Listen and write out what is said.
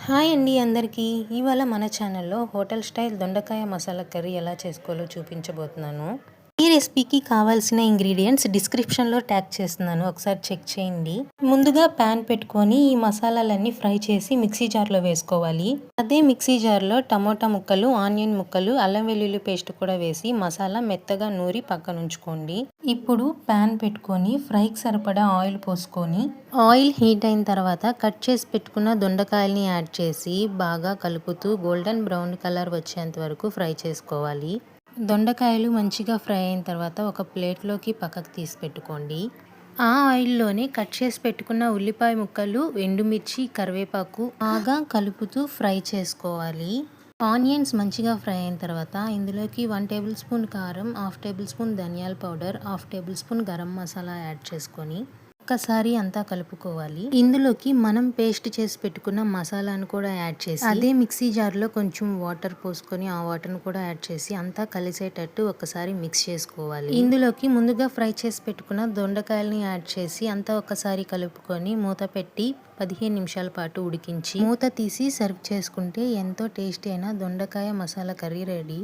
Hi అండి అందరికీ. ఇవాళ మన ఛానల్లో హోటల్ స్టైల్ దొండకాయ మసాలా కర్రీ ఎలా చేసుకోవాలో చూపించబోతున్నాను. ఈ రెసిపీకి కావాల్సిన ఇంగ్రీడియంట్స్ డిస్క్రిప్షన్లో ట్యాగ్ చేస్తున్నాను, ఒకసారి చెక్ చేయండి. ముందుగా ప్యాన్ పెట్టుకొని ఈ మసాలాలన్నీ ఫ్రై చేసి మిక్సీ జార్లో వేసుకోవాలి. అదే మిక్సీ జార్లో టమోటా ముక్కలు, ఆనియన్ ముక్కలు, అల్లం వెల్లుల్లి పేస్ట్ కూడా వేసి మసాలా మెత్తగా నూరి పక్కన ఉంచుకోండి. ఇప్పుడు ప్యాన్ పెట్టుకొని ఫ్రైకి సరిపడా ఆయిల్ పోసుకొని ఆయిల్ హీట్ అయిన తర్వాత కట్ చేసి పెట్టుకున్న దొండకాయల్ని యాడ్ చేసి బాగా కలుపుతూ గోల్డెన్ బ్రౌన్ కలర్ వచ్చేంత వరకు ఫ్రై చేసుకోవాలి. దొండకాయలు మంచిగా ఫ్రై అయిన తర్వాత ఒక ప్లేట్లోకి పక్కకు తీసి పెట్టుకోండి. ఆ ఆయిల్లోనే కట్ చేసి పెట్టుకున్న ఉల్లిపాయ ముక్కలు, ఎండుమిర్చి, కరివేపాకు బాగా కలుపుతూ ఫ్రై చేసుకోవాలి. ఆనియన్స్ మంచిగా ఫ్రై అయిన తర్వాత ఇందులోకి 1 టేబుల్ స్పూన్ కారం, 1/2 టేబుల్ స్పూన్ ధనియాల powder, 1/2 table spoon garam masala add చేసుకొని ఒక్కసారి అంతా కలుపుకోవాలి. ఇందులోకి మనం పేస్ట్ చేసి పెట్టుకున్న మసాలాను కూడా యాడ్ చేసి అదే మిక్సీ జార్లో కొంచెం వాటర్ పోసుకొని ఆ వాటర్ను కూడా యాడ్ చేసి అంతా కలిసేటట్టు ఒకసారి మిక్స్ చేసుకోవాలి. ఇందులోకి ముందుగా ఫ్రై చేసి పెట్టుకున్న దొండకాయలని యాడ్ చేసి అంతా ఒకసారి కలుపుకొని మూత పెట్టి 15 నిమిషాల పాటు ఉడికించి మూత తీసి సర్వ్ చేసుకుంటే ఎంతో టేస్టీ అయిన దొండకాయ మసాలా కర్రీ రెడీ.